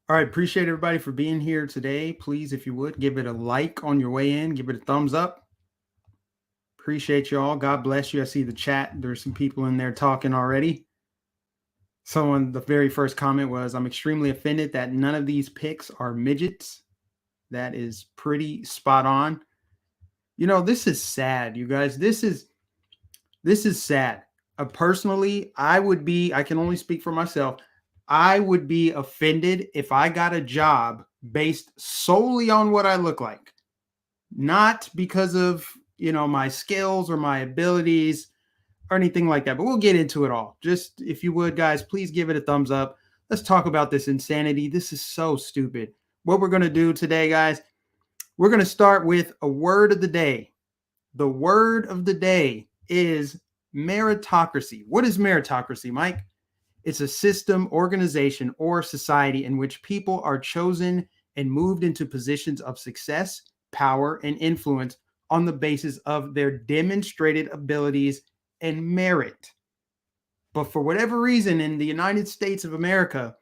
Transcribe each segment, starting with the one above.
All right. Appreciate everybody for being here today. Please, if you would, give it a like on your way in, give it a thumbs up. Appreciate you all. God bless you. I see the chat. There's some people in there talking already. The very first comment was, I'm extremely offended that none of these picks are midgets. That is pretty spot on. This is sad, you guys. This is sad. Personally, I can only speak for myself. I would be offended if I got a job based solely on what I look like, not because of, my skills or my abilities or anything like that. But we'll get into it all. Just if you would, guys, please give it a thumbs up. Let's talk about this insanity. This is so stupid. What we're going to do today, guys, we're going to start with a word of the day. The word of the day is meritocracy. What is meritocracy, Mike? It's a system, organization, or society in which people are chosen and moved into positions of success, power, and influence on the basis of their demonstrated abilities and merit. But for whatever reason, in the United States of America,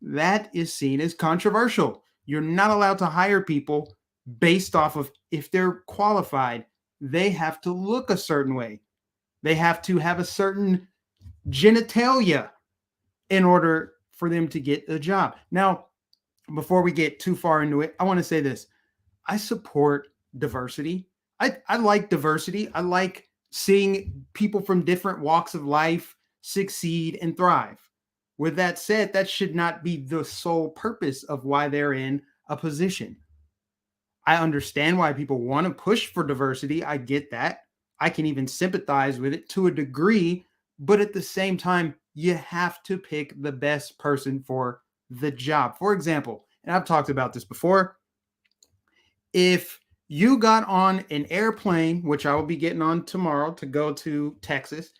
that is seen as controversial. You're not allowed to hire people based off of if they're qualified. They have to look a certain way. They have to have a certain genitalia in order for them to get a job. Now, before we get too far into it, I want to say this. I support diversity. I like diversity. I like seeing people from different walks of life succeed and thrive. With that said, that should not be the sole purpose of why they're in a position. I understand why people want to push for diversity. I get that. I can even sympathize with it to a degree, but at the same time, you have to pick the best person for the job. For example, and I've talked about this before, if you got on an airplane, which I will be getting on tomorrow to go to Texas,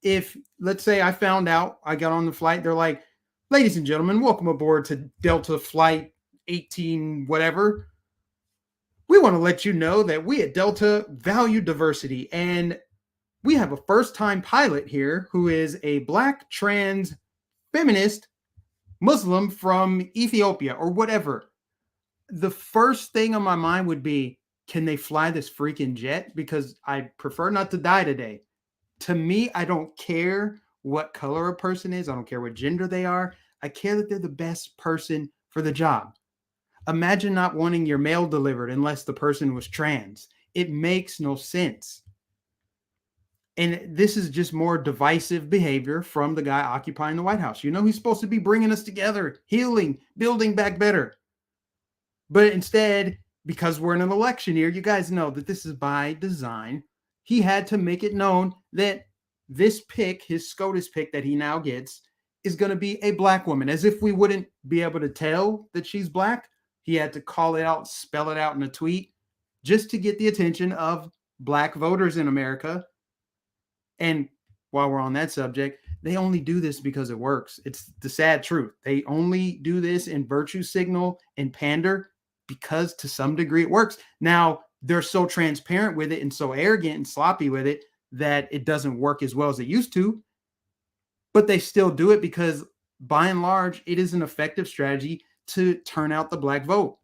if let's say I found out, I got on the flight, they're like, ladies and gentlemen, welcome aboard to Delta Flight 18, whatever. We want to let you know that we at Delta value diversity, and we have a first-time pilot here who is a black trans feminist Muslim from Ethiopia or whatever. The first thing on my mind would be, can they fly this freaking jet? Because I prefer not to die today. To me, I don't care what color a person is. I don't care what gender they are. I care that they're the best person for the job. Imagine not wanting your mail delivered unless the person was trans. It makes no sense. And this is just more divisive behavior from the guy occupying the White House. He's supposed to be bringing us together, healing, building back better. But instead, because we're in an election year, you guys know that this is by design. He had to make it known that this pick, his SCOTUS pick that he now gets, is going to be a black woman. As if we wouldn't be able to tell that she's black. He had to call it out, spell it out in a tweet, just to get the attention of black voters in America. And while we're on that subject, they only do this because it works. It's the sad truth. They only do this in virtue signal and pander because to some degree it works. Now, they're so transparent with it and so arrogant and sloppy with it that it doesn't work as well as it used to. But they still do it because by and large, it is an effective strategy to turn out the black vote.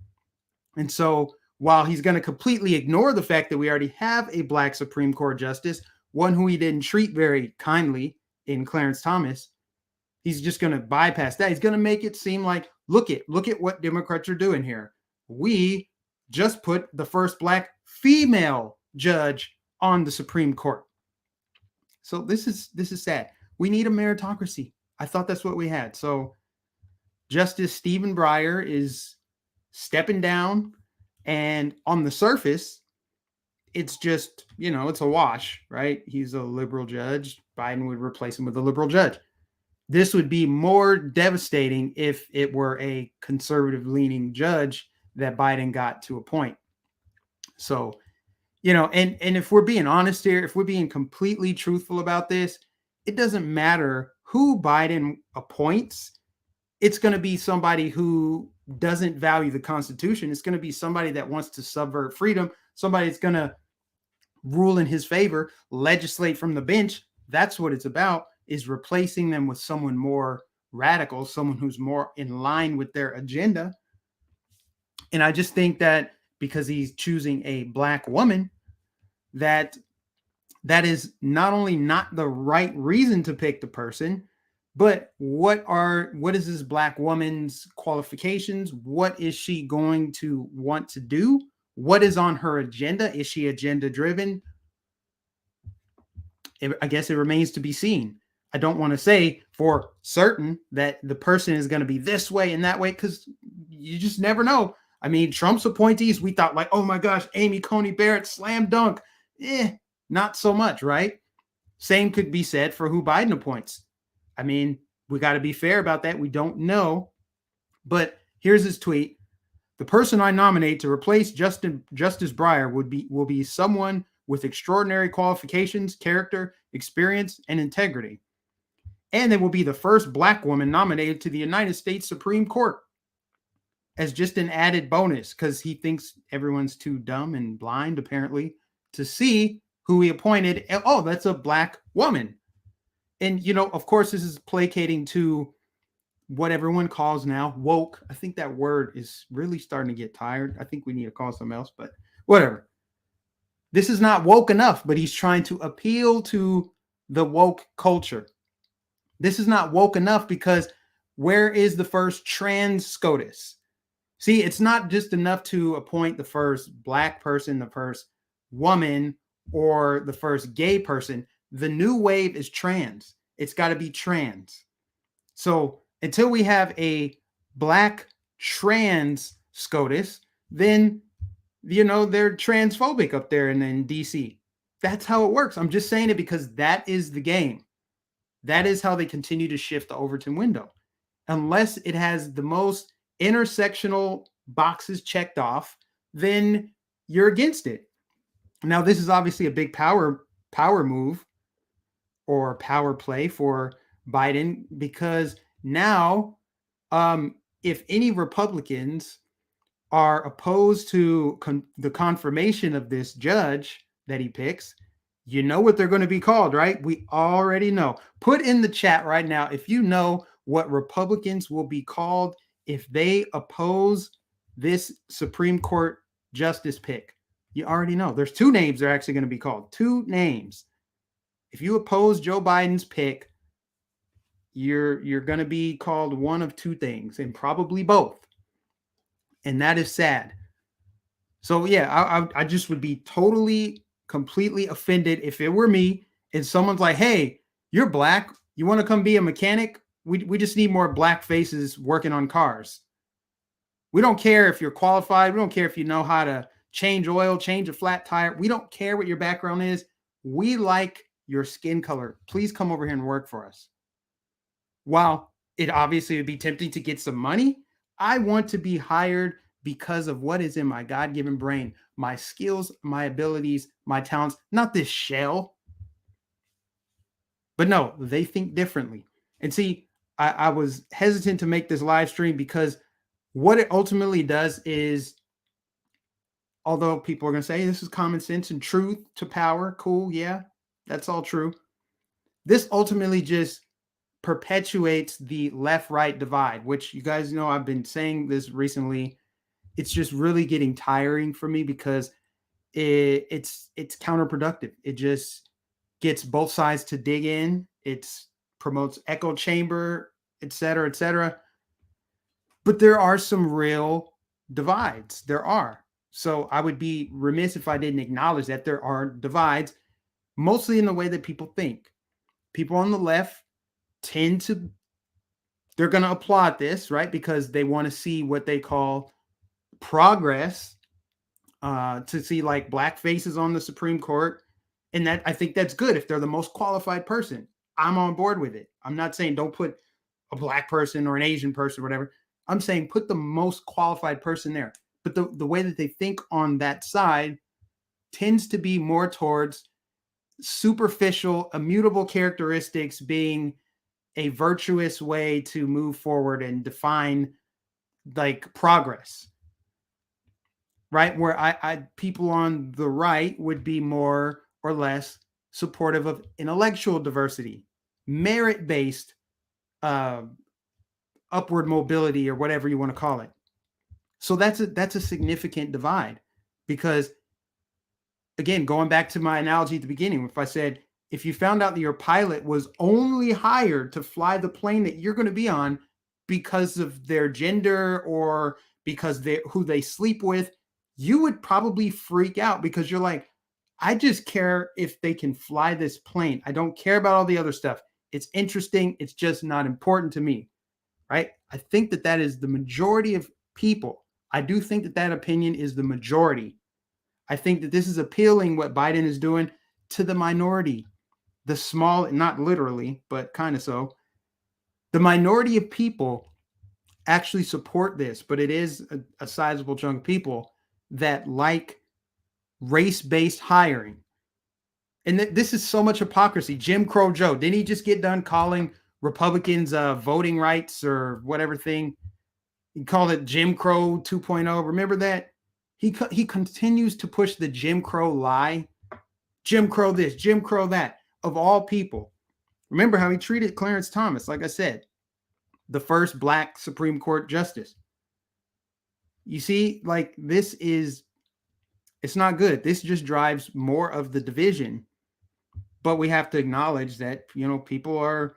And so while he's going to completely ignore the fact that we already have a black Supreme Court justice, one who he didn't treat very kindly in Clarence Thomas, he's just going to bypass that. He's going to make it seem like, look at what Democrats are doing here. We just put the first black female judge on the Supreme Court. So this is sad. We need a meritocracy. I thought that's what we had. So Justice Stephen Breyer is stepping down, and on the surface, it's just, it's a wash, right? He's a liberal judge. Biden would replace him with a liberal judge. This would be more devastating if it were a conservative-leaning judge that Biden got to appoint. So, and if we're being honest here, if we're being completely truthful about this, it doesn't matter who Biden appoints. It's going to be somebody who doesn't value the Constitution. It's going to be somebody that wants to subvert freedom, somebody that's going to rule in his favor, legislate from the bench. That's what it's about, is replacing them with someone more radical, someone who's more in line with their agenda. And I just think that because he's choosing a black woman, that is not only not the right reason to pick the person, but what is this black woman's qualifications? What is she going to want to do? What is on her agenda? Is she agenda driven? I guess it remains to be seen. I don't want to say for certain that the person is going to be this way and that way, because you just never know. I mean, Trump's appointees, we thought like, oh my gosh, Amy Coney Barrett, slam dunk. Not so much, right? Same could be said for who Biden appoints. I mean, we got to be fair about that. We don't know. But here's his tweet. The person I nominate to replace Justice Breyer will be someone with extraordinary qualifications, character, experience, and integrity. And they will be the first black woman nominated to the United States Supreme Court, as just an added bonus, because he thinks everyone's too dumb and blind, apparently, to see who he appointed. Oh, that's a black woman. And, of course, this is placating to what everyone calls now woke. I think that word is really starting to get tired. I think we need to call something else, but whatever. This is not woke enough, but he's trying to appeal to the woke culture. This is not woke enough because where is the first trans SCOTUS? See, it's not just enough to appoint the first black person, the first woman, or the first gay person. The new wave is trans. It's got to be trans. So until we have a black trans SCOTUS, then, they're transphobic up there in DC. That's how it works. I'm just saying it because that is the game. That is how they continue to shift the Overton window. Unless it has the most intersectional boxes checked off, then you're against it. Now, this is obviously a big power move or power play for Biden, because now, if any Republicans are opposed to the confirmation of this judge that he picks, you know what they're going to be called, right? We already know. Put in the chat right now if you know what Republicans will be called if they oppose this Supreme Court justice pick. You already know. There's two names they're actually going to be called. Two names. If you oppose Joe Biden's pick, you're going to be called one of two things, and probably both. And that is sad. So yeah, I just would be totally, completely offended if it were me and someone's like, hey, you're black. You want to come be a mechanic? We just need more black faces working on cars. We don't care if you're qualified. We don't care if you know how to change oil, change a flat tire. We don't care what your background is. We like your skin color. Please come over here and work for us. While it obviously would be tempting to get some money, I want to be hired because of what is in my God-given brain, my skills, my abilities, my talents, not this shell. But no, they think differently. And see, I was hesitant to make this live stream because what it ultimately does is, although people are going to say this is common sense and truth to power, cool, yeah, that's all true. This ultimately just perpetuates the left-right divide, which you guys know I've been saying this recently. It's just really getting tiring for me because it's counterproductive. It just gets both sides to dig in. It promotes echo chamber, et cetera, et cetera. But there are some real divides. There are. So I would be remiss if I didn't acknowledge that there are divides, mostly in the way that people think. People on the left they're going to applaud this, right? Because they want to see what they call progress, to see like black faces on the Supreme Court. And that, I think that's good if they're the most qualified person. I'm on board with it. I'm not saying don't put a black person or an Asian person or whatever. I'm saying put the most qualified person there. But the way that they think on that side tends to be more towards superficial, immutable characteristics being a virtuous way to move forward and define like progress, right? Where I people on the right would be more or less supportive of intellectual diversity, merit-based upward mobility or whatever you want to call it. So that's a significant divide, because again, going back to my analogy at the beginning, if I said, if you found out that your pilot was only hired to fly the plane that you're going to be on because of their gender or because they who they sleep with, you would probably freak out, because you're like, I just care if they can fly this plane. I don't care about all the other stuff. It's interesting. It's just not important to me. Right? I think that that is the majority of people. I do think that that opinion is the majority. I think that this is appealing, what Biden is doing, to the minority, the small, not literally, but kind of so. The minority of people actually support this, but it is a sizable chunk of people that like race-based hiring. And this is so much hypocrisy. Jim Crow Joe, didn't he just get done calling Republicans voting rights or whatever thing? He called it Jim Crow 2.0. Remember that? He continues to push the Jim Crow lie. Jim Crow this, Jim Crow that, of all people. Remember how he treated Clarence Thomas, like I said, the first Black Supreme Court justice. You see, like, this is, it's not good. This just drives more of the division. But we have to acknowledge that, you know, people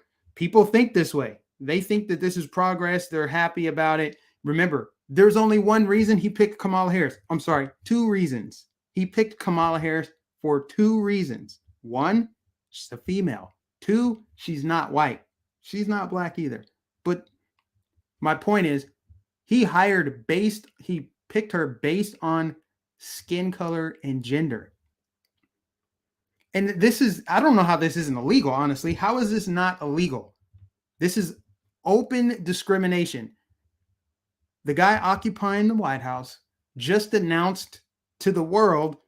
think this way. They think that this is progress. They're happy about it. Remember, there's only one reason he picked Kamala Harris. I'm sorry, two reasons. He picked Kamala Harris for two reasons. One, she's a female. Two, she's not white. She's not black either. But my point is, he picked her based on skin color and gender. And this is, I don't know how this isn't illegal, honestly. How is this not illegal? This is open discrimination. The guy occupying the White House just announced to the world,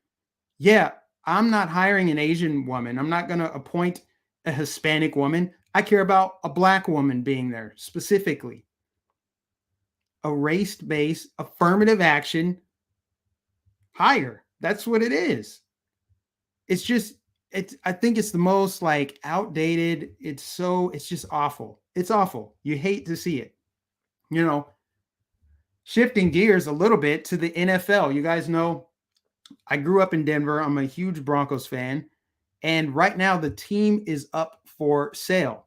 yeah, I'm not hiring an Asian woman. I'm not going to appoint a Hispanic woman. I care about a Black woman being there specifically. A race-based affirmative action hire. That's what it is. It's just, I think it's the most like outdated. It's just awful. It's awful. You hate to see it. You know, shifting gears a little bit to the NFL. You guys know I grew up in Denver. I'm a huge Broncos fan. And right now the team is up for sale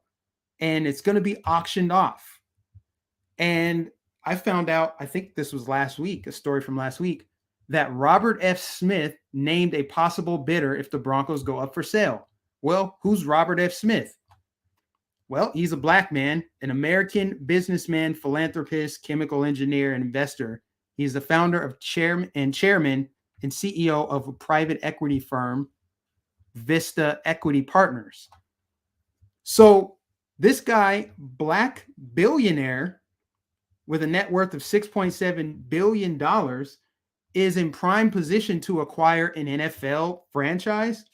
and it's going to be auctioned off. And I found out, I think this was last week, a story from last week, that Robert F. Smith named a possible bidder if the Broncos go up for sale. Well, who's Robert F. Smith? Well, he's a Black man, an American businessman, philanthropist, chemical engineer, and investor. He's the founder of chairman and CEO of a private equity firm, Vista Equity Partners. So this guy, Black billionaire with a net worth of $6.7 billion, is in prime position to acquire an NFL franchise.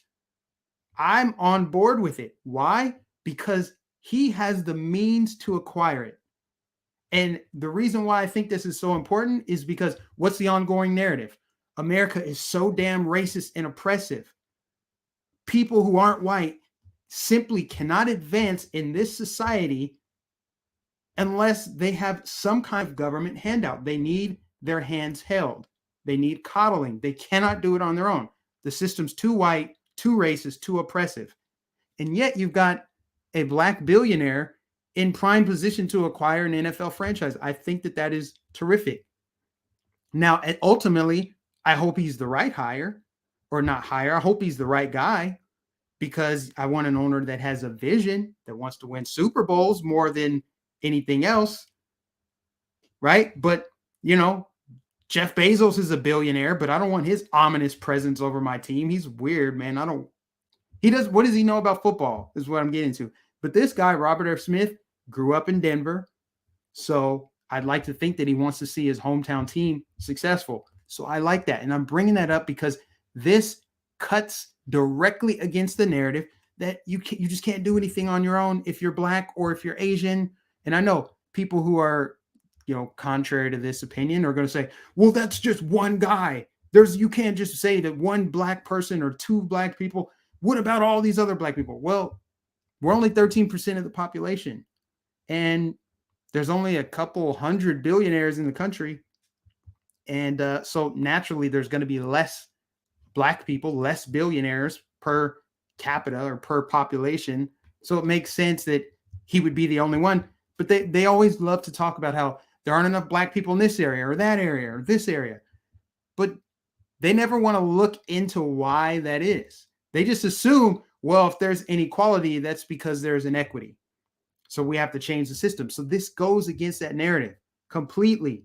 I'm on board with it. Why? Because he has the means to acquire it. And the reason why I think this is so important is because what's the ongoing narrative? America is so damn racist and oppressive. People who aren't white simply cannot advance in this society unless they have some kind of government handout. They need their hands held. They need coddling. They cannot do it on their own. The system's too white, too racist, too oppressive. And yet you've got a Black billionaire in prime position to acquire an NFL franchise. I think that that is terrific. Now, ultimately, I hope he's the right hire, or not hire. I hope he's the right guy, because I want an owner that has a vision, that wants to win Super Bowls more than anything else, right? But, you know, Jeff Bezos is a billionaire, but I don't want his ominous presence over my team. He's weird, man. What does he know about football is what I'm getting to. But this guy, Robert F. Smith, grew up in Denver. So I'd like to think that he wants to see his hometown team successful. So I like that. And I'm bringing that up because this cuts directly against the narrative that you just can't do anything on your own if you're Black or if you're Asian. And I know people who are, you know, contrary to this opinion are going to say, well, that's just one guy. You can't just say that one Black person or two Black people. What about all these other Black people? Well, we're only 13% of the population. And There's only a couple hundred billionaires in the country. And so naturally, there's going to be less black people, less billionaires per capita or per population. So it makes sense that he would be the only one. But they always love to talk about how there aren't enough black people in this area or that area or this area. But they never want to look into why that is. They just assume, well, if there's inequality, that's because there's inequity. So we have to change the system. So this goes against that narrative completely.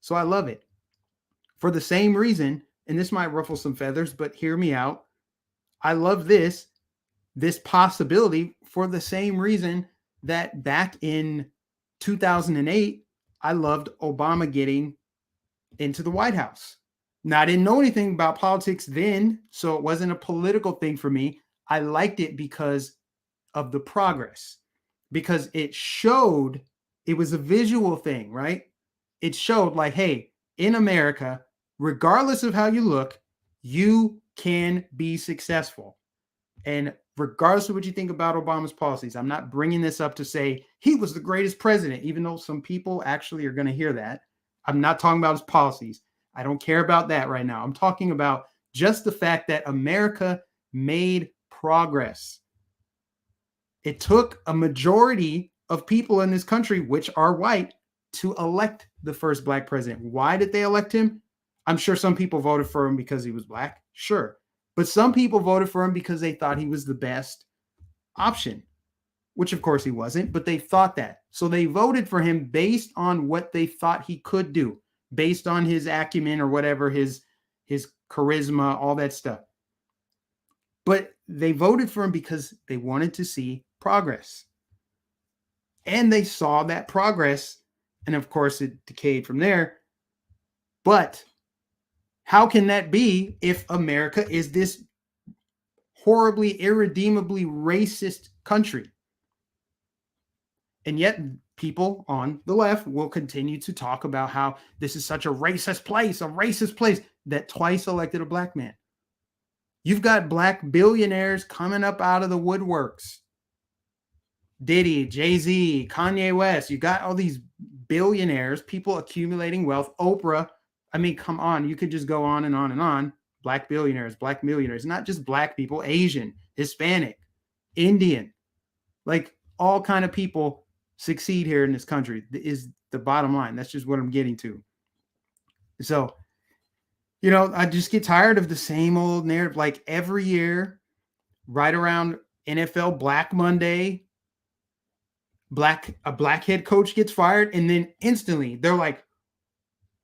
So I love it. For the same reason, and this might ruffle some feathers, but hear me out. I love this possibility for the same reason that back in 2008, I loved Obama getting into the White House. Now, I didn't know anything about politics then, so it wasn't a political thing for me. I liked it because of the progress, because it showed, it was a visual thing, right? It showed like, hey, in America, regardless of how you look, you can be successful. And regardless of what you think about Obama's policies, I'm not bringing this up to say he was the greatest president, even though some people actually are going to hear that. I'm not talking about his policies. I don't care about that right now. I'm talking about just the fact that America made progress. It took a majority of people in this country, which are white, to elect the first black president. Why did they elect him? I'm sure some people voted for him because he was black. Sure. But some people voted for him because they thought he was the best option, which of course he wasn't, but they thought that. So they voted for him based on what they thought he could do, based on his acumen or whatever, his charisma, all that stuff. But they voted for him because they wanted to see progress. And they saw that progress. And of course, it decayed from there. But how can that be if America is this horribly, irredeemably racist country? And yet people on the left will continue to talk about how this is such a racist place that twice elected a black man. You've got black billionaires coming up out of the woodworks. Diddy, Jay-Z, Kanye West. You got all these billionaires, people accumulating wealth. Oprah. I mean, come on. You could just go on and on and on. Black billionaires, black millionaires, not just black people, Asian, Hispanic, Indian, like all kind of people succeed here in this country is the bottom line. That's just what I'm getting to. So, I just get tired of the same old narrative. Like every year, right around NFL Black Monday, a black head coach gets fired, and then instantly they're like,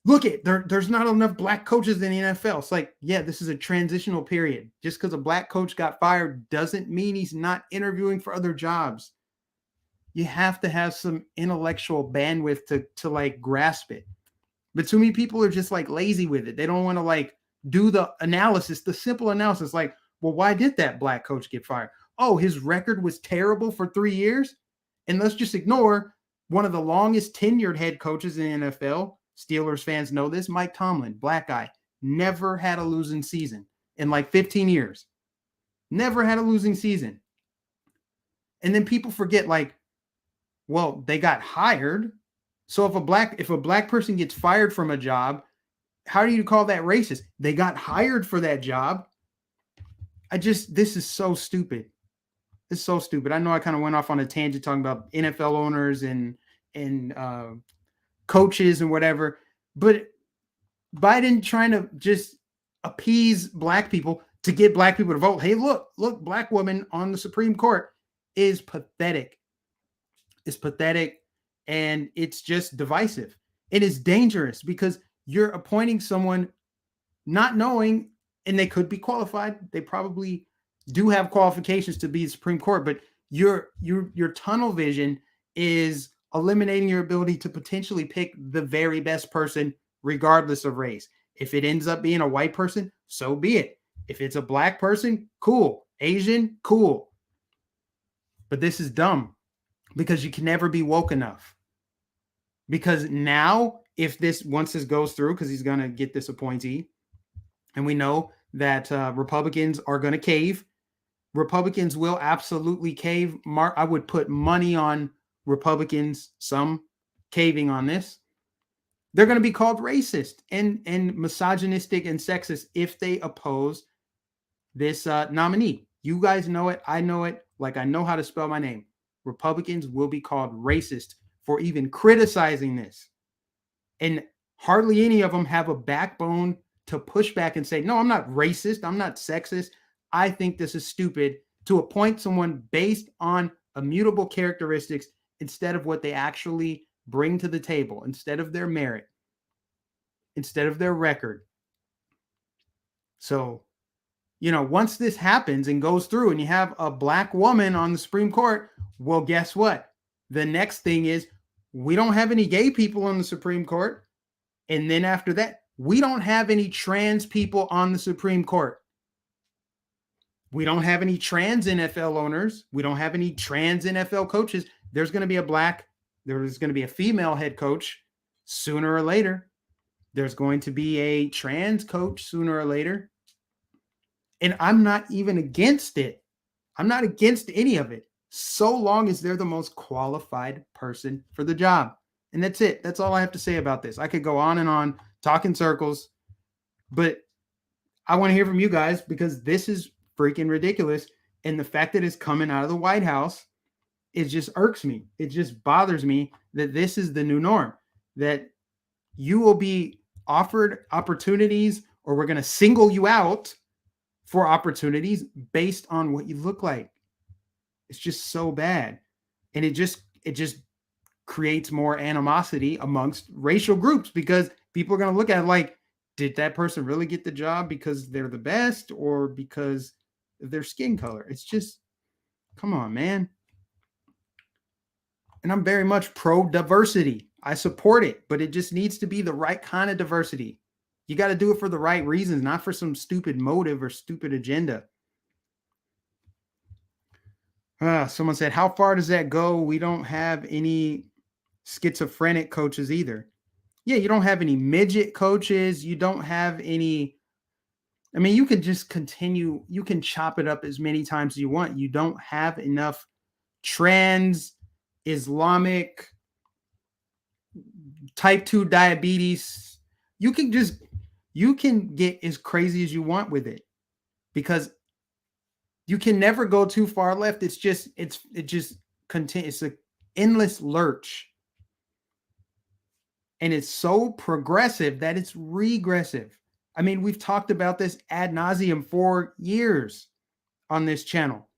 look it, there's not enough black coaches in the NFL. It's like, yeah, this is a transitional period. Just because a black coach got fired doesn't mean he's not interviewing for other jobs. You have to have some intellectual bandwidth to like grasp it. But too many people are just like lazy with it. They don't want to like do the analysis, the simple analysis. Like, well, why did that black coach get fired? Oh, his record was terrible for 3 years. And let's just ignore one of the longest tenured head coaches in the NFL. Steelers fans know this. Mike Tomlin, black guy, never had a losing season in like 15 years. Never had a losing season. And then people forget, like, well, they got hired. So if a black person gets fired from a job, how do you call that racist? They got hired for that job. This is so stupid. It's so stupid. I know I kind of went off on a tangent talking about NFL owners and coaches and whatever, but Biden trying to just appease black people to get black people to vote. Hey, look, black woman on the Supreme Court is pathetic. It's pathetic, and it's just divisive. It is dangerous because you're appointing someone not knowing, and they could be qualified. They probably do have qualifications to be the Supreme Court, but your tunnel vision is eliminating your ability to potentially pick the very best person, regardless of race. If it ends up being a white person, so be it. If it's a black person, cool. Asian, cool. But this is dumb because you can never be woke enough. Because now, once this goes through, because he's going to get this appointee, and we know that Republicans are going to cave. Republicans will absolutely cave. I would put money on Republicans, some caving on this, they're going to be called racist and misogynistic and sexist if they oppose this nominee. You guys know it. I know it. Like I know how to spell my name. Republicans will be called racist for even criticizing this. And hardly any of them have a backbone to push back and say, no, I'm not racist. I'm not sexist. I think this is stupid to appoint someone based on immutable characteristics instead of what they actually bring to the table, instead of their merit, instead of their record. So, once this happens and goes through and you have a black woman on the Supreme Court, well, guess what? The next thing is we don't have any gay people on the Supreme Court. And then after that, we don't have any trans people on the Supreme Court. We don't have any trans NFL owners. We don't have any trans NFL coaches. There's going to be a female head coach sooner or later. There's going to be a trans coach sooner or later. And I'm not even against it. I'm not against any of it, so long as they're the most qualified person for the job. And that's it. That's all I have to say about this. I could go on and on, talk in circles, but I want to hear from you guys because this is freaking ridiculous. And the fact that it's coming out of the White House, it just irks me. It just bothers me that this is the new norm, that you will be offered opportunities or we're going to single you out for opportunities based on what you look like. It's just so bad. And it just creates more animosity amongst racial groups because people are going to look at it like, did that person really get the job because they're the best or because of their skin color? It's just, come on, man. And I'm very much pro diversity. I support it, but it just needs to be the right kind of diversity. You got to do it for the right reasons, not for some stupid motive or stupid agenda. Someone said, how far does that go? We don't have any schizophrenic coaches either. Yeah, you don't have any midget coaches. You don't have any. I mean, you can just continue. You can chop it up as many times as you want. You don't have enough trans, Islamic, type 2 diabetes. You can get as crazy as you want with it because you can never go too far left. It's just an endless lurch. And it's so progressive that it's regressive. I mean, we've talked about this ad nauseum for years on this channel.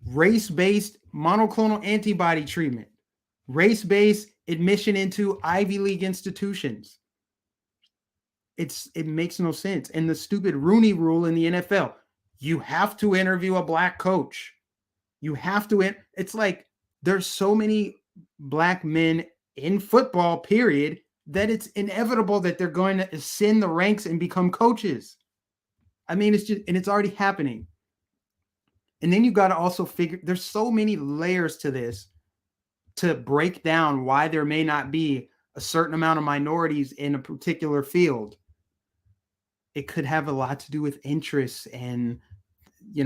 Race-based monoclonal antibody treatment, race-based admission into Ivy League institutions. It makes no sense. And the stupid Rooney Rule in the NFL, you have to interview a black coach. You have to. It's like there's so many black men in football, period, that it's inevitable that they're going to ascend the ranks and become coaches. I mean, it's already happening. And then you got to also figure, there's so many layers to this to break down why there may not be a certain amount of minorities in a particular field. It could have a lot to do with interests and,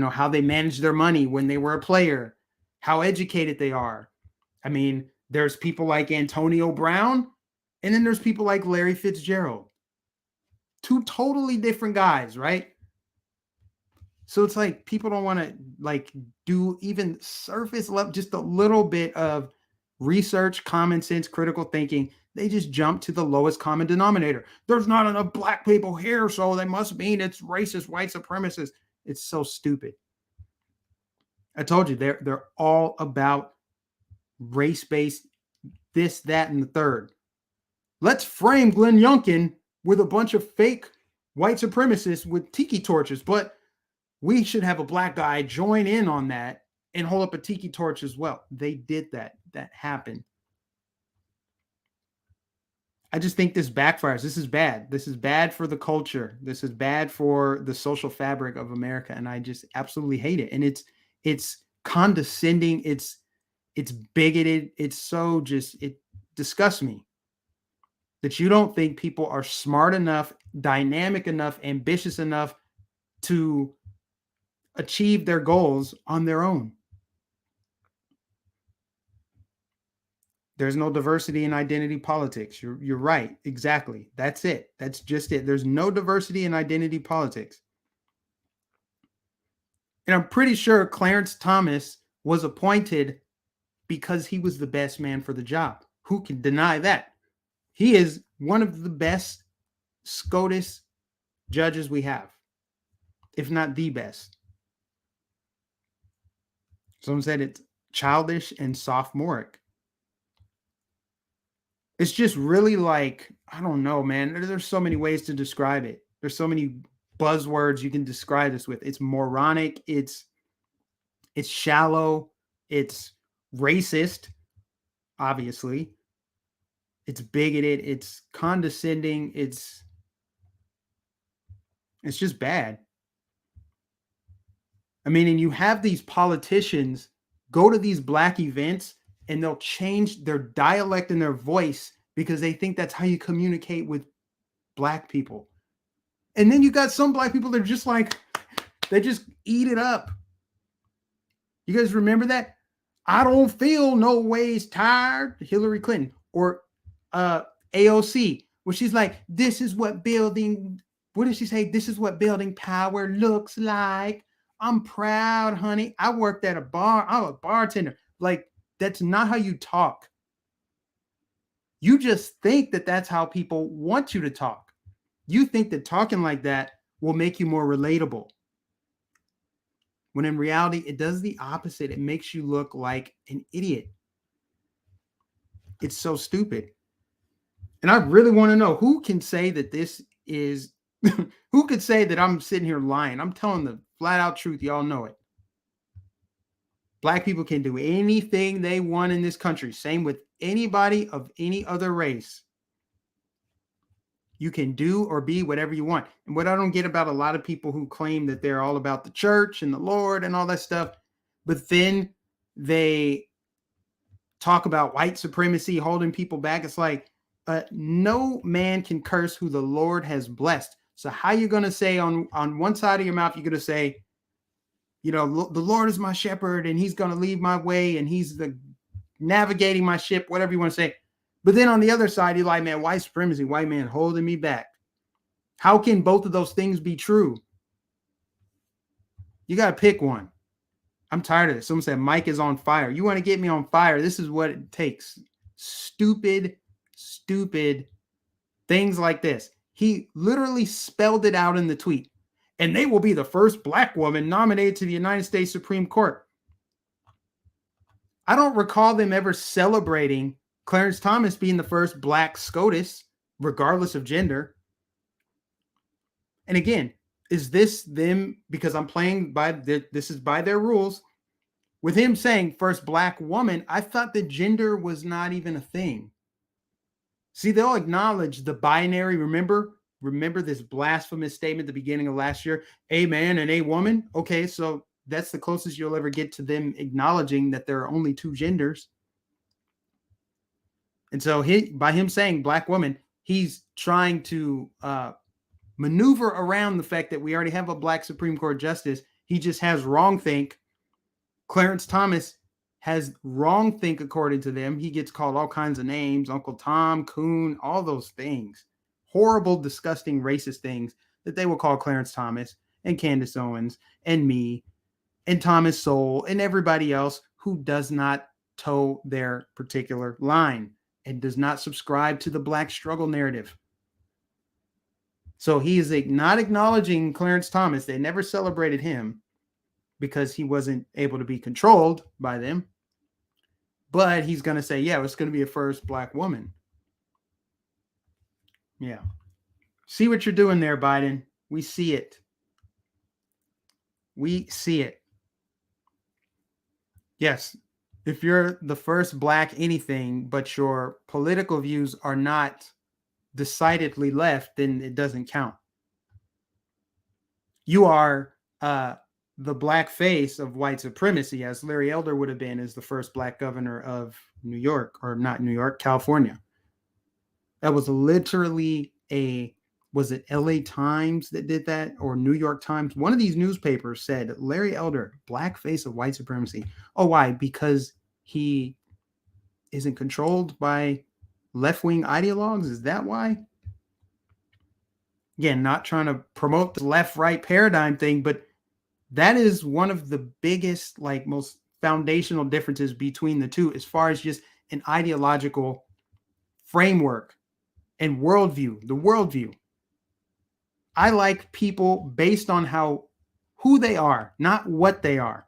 how they manage their money when they were a player, how educated they are. I mean, there's people like Antonio Brown, and then there's people like Larry Fitzgerald. Two totally different guys, right? So it's like people don't want to do even surface level, just a little bit of research, common sense, critical thinking. They just jump to the lowest common denominator. There's not enough black people here, so they must mean it's racist, white supremacist. It's so stupid. I told you, they're all about race-based this, that, and the third. Let's frame Glenn Youngkin with a bunch of fake white supremacists with tiki torches, but we should have a black guy join in on that and hold up a tiki torch as well. They did that. That happened. I just think this backfires. This is bad. This is bad for the culture. This is bad for the social fabric of America. And I just absolutely hate it. And it's condescending. It's bigoted. It's so it disgusts me that you don't think people are smart enough, dynamic enough, ambitious enough to achieve their goals on their own. There's no diversity in identity politics. You're right. Exactly. That's it. That's just it. There's no diversity in identity politics. And I'm pretty sure Clarence Thomas was appointed because he was the best man for the job. Who can deny that? He is one of the best SCOTUS judges we have, if not the best. Someone said it's childish and sophomoric. It's just really like, I don't know, man. There's so many ways to describe it. There's so many buzzwords you can describe this with. It's moronic. It's shallow. It's racist, obviously. It's bigoted. It's condescending. It's just bad. I mean, and you have these politicians go to these black events and they'll change their dialect and their voice because they think that's how you communicate with black people. And then you got some black people that are just like, they just eat it up. You guys remember that? I don't feel no ways tired. Hillary Clinton or AOC, where she's like, this is what building, what did she say? This is what building power looks like. I'm proud, honey. I worked at a bar. I'm a bartender. Like, that's not how you talk. You just think that that's how people want you to talk. You think that talking like that will make you more relatable. When in reality, it does the opposite. It makes you look like an idiot. It's so stupid. And I really want to know who can say that this is, who could say that I'm sitting here lying? I'm telling the flat out truth. Y'all know it. Black people can do anything they want in this country. Same with anybody of any other race. You can do or be whatever you want. And what I don't get about a lot of people who claim that they're all about the church and the Lord and all that stuff, but then they talk about white supremacy, holding people back. It's like, no man can curse who the Lord has blessed. So how you going to say on one side of your mouth, you're going to say, you know, the Lord is my shepherd and he's going to lead my way and he's the navigating my ship, whatever you want to say. But then on the other side, you're like, man, white supremacy, white man holding me back. How can both of those things be true? You got to pick one. I'm tired of this. Someone said, Mike is on fire. You want to get me on fire? This is what it takes. Stupid things like this. He literally spelled it out in the tweet. And they will be the first black woman nominated to the United States Supreme Court. I don't recall them ever celebrating Clarence Thomas being the first black SCOTUS, regardless of gender. And again, is this them, because I'm playing by, this is by their rules, with him saying first black woman, I thought the gender was not even a thing. See, they'll acknowledge the binary. Remember this blasphemous statement at the beginning of last year, a man and a woman. Okay, so that's the closest you'll ever get to them acknowledging that there are only two genders. And so by him saying black woman, he's trying to maneuver around the fact that we already have a black Supreme Court justice. He just has wrongthink. Clarence Thomas has wrongthink according to them. He gets called all kinds of names, Uncle Tom, Coon, all those things. Horrible, disgusting, racist things that they will call Clarence Thomas and Candace Owens and me and Thomas Sowell and everybody else who does not toe their particular line and does not subscribe to the black struggle narrative. So he is not acknowledging Clarence Thomas. They never celebrated him because he wasn't able to be controlled by them. But he's going to say, yeah, it's going to be a first black woman. Yeah. See what you're doing there, Biden. We see it. We see it. Yes. If you're the first black anything, but your political views are not decidedly left, then it doesn't count. You are the black face of white supremacy, as Larry Elder would have been as the first black governor of New York, or not New York, California. That was literally was it LA Times that did that, or New York Times? One of these newspapers said, Larry Elder, black face of white supremacy. Oh, why? Because he isn't controlled by left-wing ideologues? Is that why? Again, not trying to promote the left-right paradigm thing, but that is one of the biggest, like most foundational differences between the two as far as just an ideological framework and worldview, the worldview. I like people based on who they are, not what they are.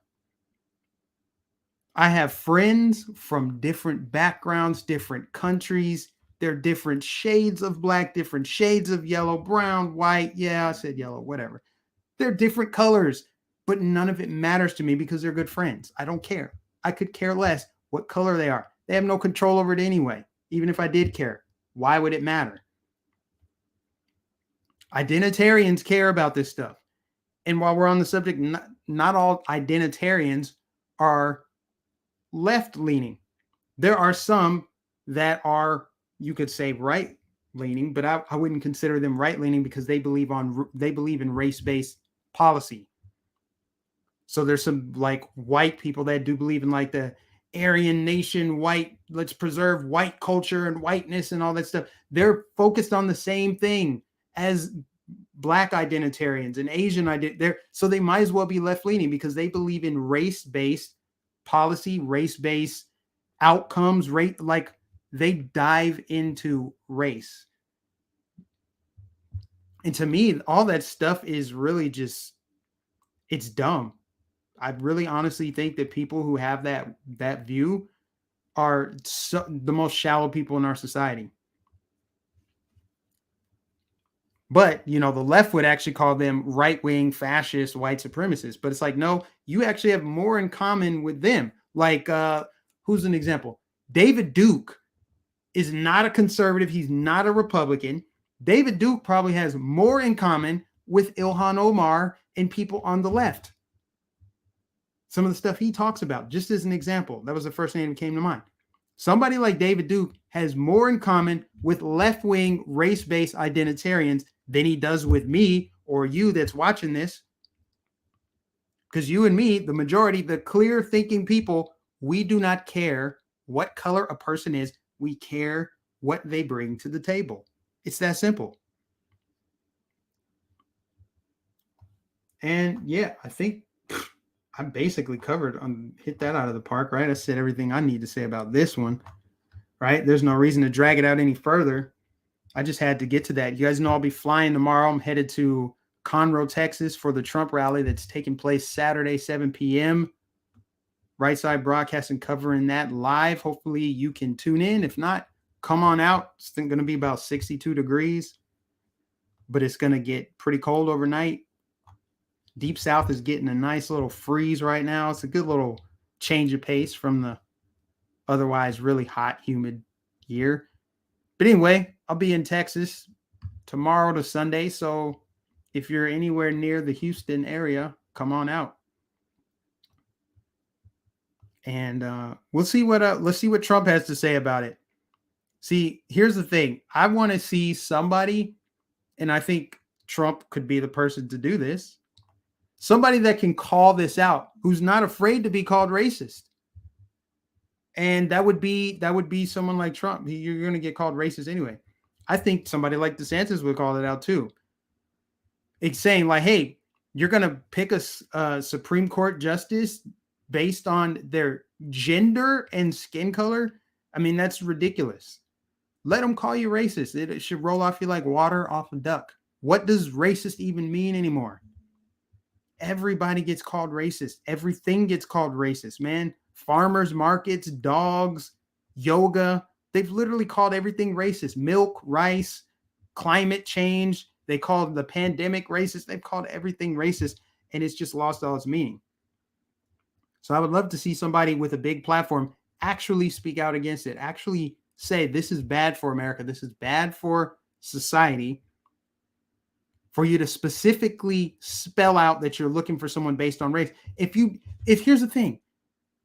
I have friends from different backgrounds, different countries. They're different shades of black, different shades of yellow, brown, white. Yeah, I said yellow, whatever. They're different colors, but none of it matters to me because they're good friends. I don't care. I could care less what color they are. They have no control over it anyway. Even if I did care, why would it matter? Identitarians care about this stuff. And while we're on the subject, not all identitarians are left-leaning. There are some that are, you could say, right-leaning, but I wouldn't consider them right-leaning because they believe in race-based policy. So there's some like white people that do believe in like the Aryan nation, white, let's preserve white culture and whiteness and all that stuff. They're focused on the same thing as black identitarians and Asian so they might as well be left-leaning because they believe in race-based policy, race-based outcomes, like they dive into race. And to me, all that stuff is really just, it's dumb. I really honestly think that people who have that view are the most shallow people in our society. But, the left would actually call them right-wing, fascist, white supremacists. But it's like, no, you actually have more in common with them. Like, who's an example? David Duke is not a conservative. He's not a Republican. David Duke probably has more in common with Ilhan Omar and people on the left. Some of the stuff he talks about, just as an example, that was the first name that came to mind. Somebody like David Duke has more in common with left-wing, race-based identitarians than he does with me or you that's watching this. Because you and me, the majority, the clear-thinking people, we do not care what color a person is. We care what they bring to the table. It's that simple. And yeah, I think I'm basically covered hit that out of the park, right? I said everything I need to say about this one, right? There's no reason to drag it out any further. I just had to get to that. You guys know I'll be flying tomorrow. I'm headed to Conroe, Texas for the Trump rally that's taking place Saturday, 7 p.m. Right Side Broadcasting covering that live. Hopefully you can tune in. If not, come on out. It's going to be about 62 degrees, but it's going to get pretty cold overnight. Deep South is getting a nice little freeze right now. It's a good little change of pace from the otherwise really hot, humid year. But anyway, I'll be in Texas tomorrow to Sunday. So if you're anywhere near the Houston area, come on out. And let's see what Trump has to say about it. See, here's the thing. I want to see somebody, and I think Trump could be the person to do this. Somebody that can call this out, who's not afraid to be called racist. And that would be someone like Trump. You're going to get called racist anyway. I think somebody like DeSantis would call it out too. It's saying like, hey, you're going to pick a Supreme Court justice based on their gender and skin color. I mean, that's ridiculous. Let them call you racist. It should roll off you like water off a duck. What does racist even mean anymore? Everybody gets called racist. Everything gets called racist, man. Farmers markets, dogs, yoga. They've literally called everything racist. Milk, rice, climate change. They called the pandemic racist. They've called everything racist, and it's just lost all its meaning. So I would love to see somebody with a big platform actually speak out against it. Actually say, this is bad for America. This is bad for society. For you to specifically spell out that you're looking for someone based on race. If here's the thing,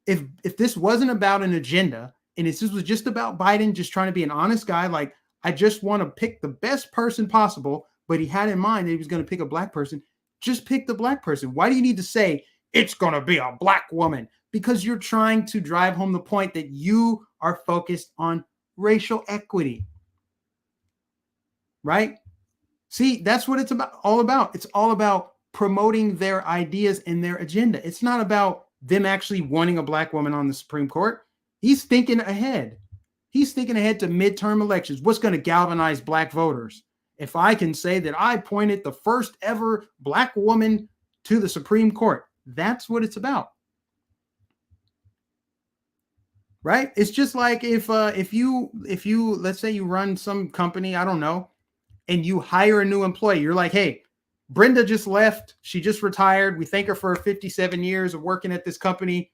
if this wasn't about an agenda and this was just about Biden just trying to be an honest guy, like I just want to pick the best person possible, but he had in mind that he was going to pick a black person, just pick the black person. Why do you need to say it's going to be a black woman? Because you're trying to drive home the point that you are focused on racial equity, right? See, that's what it's about, all about. It's all about promoting their ideas and their agenda. It's not about them actually wanting a black woman on the Supreme Court. He's thinking ahead. He's thinking ahead to midterm elections. What's going to galvanize black voters? If I can say that I appointed the first ever black woman to the Supreme Court, that's what it's about. Right? It's just like if you let's say you run some company, I don't know, and you hire a new employee. You're like, hey, Brenda just left. She just retired. We thank her for 57 years of working at this company.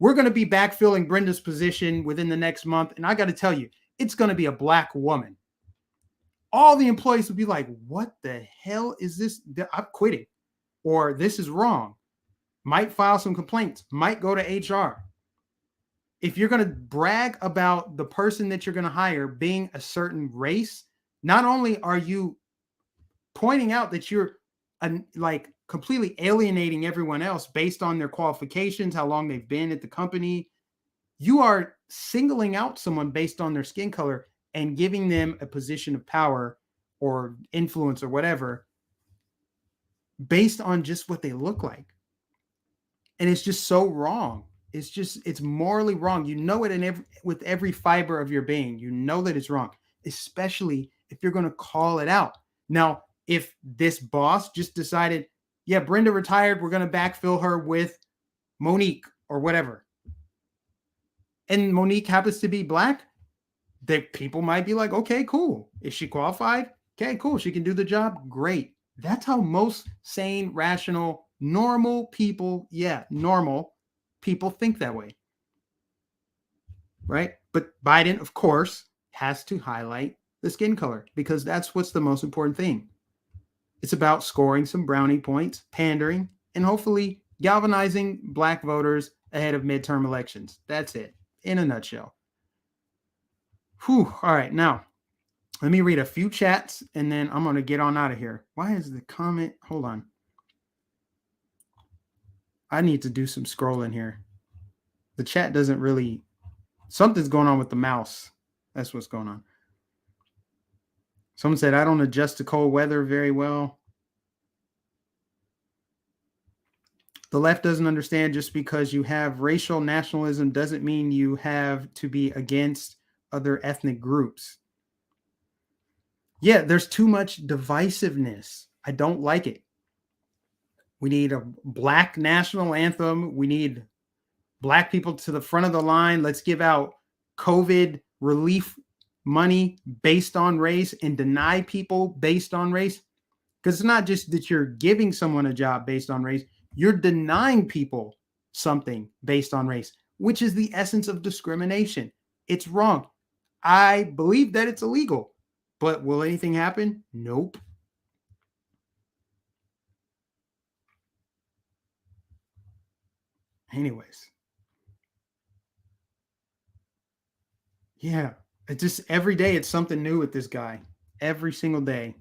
We're going to be backfilling Brenda's position within the next month. And I got to tell you, it's going to be a black woman. All the employees would be like, what the hell is this? I'm quitting. Or this is wrong. Might file some complaints. Might go to HR. If you're going to brag about the person that you're going to hire being a certain race, not only are you pointing out that you're like completely alienating everyone else based on their qualifications, how long they've been at the company, you are singling out someone based on their skin color and giving them a position of power or influence or whatever based on just what they look like. And it's just so wrong. It's morally wrong. You know it with every fiber of your being. You know that it's wrong, especially if you're going to call it out. Now, if this boss just decided, yeah, Brenda retired, we're going to backfill her with Monique or whatever, and Monique happens to be black, that people might be like, okay, cool. Is she qualified? Okay, cool. She can do the job. Great. That's how most sane, rational, normal people think that way. Right? But Biden, of course, has to highlight the skin color because that's what's the most important thing. It's about scoring some brownie points, pandering, and hopefully galvanizing black voters ahead of midterm elections. That's it, in a nutshell. Whew. All right, now let me read a few chats and then I'm going to get on out of here. Why is the comment? Hold on. I need to do some scrolling here. The chat doesn't really, something's going on with the mouse. That's what's going on. Someone said, I don't adjust to cold weather very well. The left doesn't understand just because you have racial nationalism doesn't mean you have to be against other ethnic groups. Yeah, there's too much divisiveness. I don't like it. We need a black national anthem. We need black people to the front of the line. Let's give out COVID relief money based on race and deny people based on race. Because it's not just that you're giving someone a job based on race, you're denying people something based on race, which is the essence of discrimination. It's wrong. I believe that it's illegal, but will anything happen? Nope. Anyways. Yeah. It's just every day it's something new with this guy. Every single day.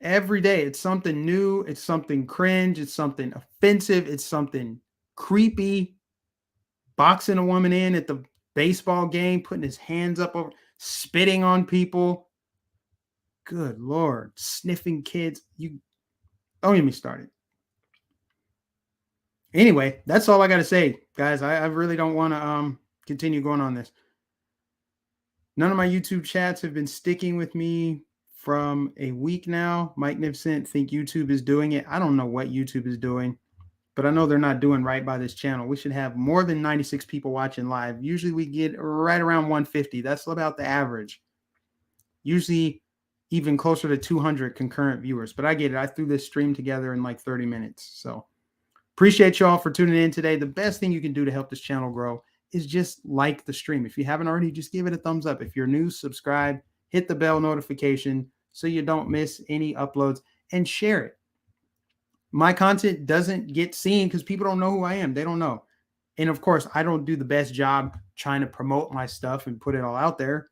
Every day it's something new. It's something cringe. It's something offensive. It's something creepy. Boxing a woman in at the baseball game, putting his hands up over, spitting on people. Good Lord. Sniffing kids. You don't get me started. Anyway, that's all I got to say, guys. I really don't want to continue going on this. None of my YouTube chats have been sticking with me from a week now. Mike Nificent think YouTube is doing it. I don't know what YouTube is doing, but I know they're not doing right by this channel. We should have more than 96 people watching live. Usually we get right around 150. That's about the average. Usually even closer to 200 concurrent viewers, but I get it. I threw this stream together in like 30 minutes. So appreciate y'all for tuning in today. The best thing you can do to help this channel grow is just like the stream. If you haven't already, just give it a thumbs up. If you're new, subscribe, hit the bell notification so you don't miss any uploads, and share it. My content doesn't get seen because people don't know who I am. They don't know. And of course, I don't do the best job trying to promote my stuff and put it all out there.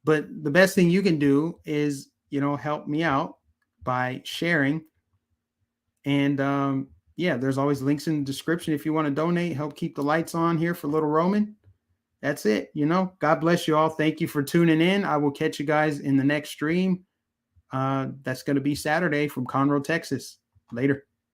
But the best thing you can do is, help me out by sharing and yeah, there's always links in the description if you want to donate, help keep the lights on here for Little Roman. That's it. God bless you all. Thank you for tuning in. I will catch you guys in the next stream. That's going to be Saturday from Conroe, Texas. Later.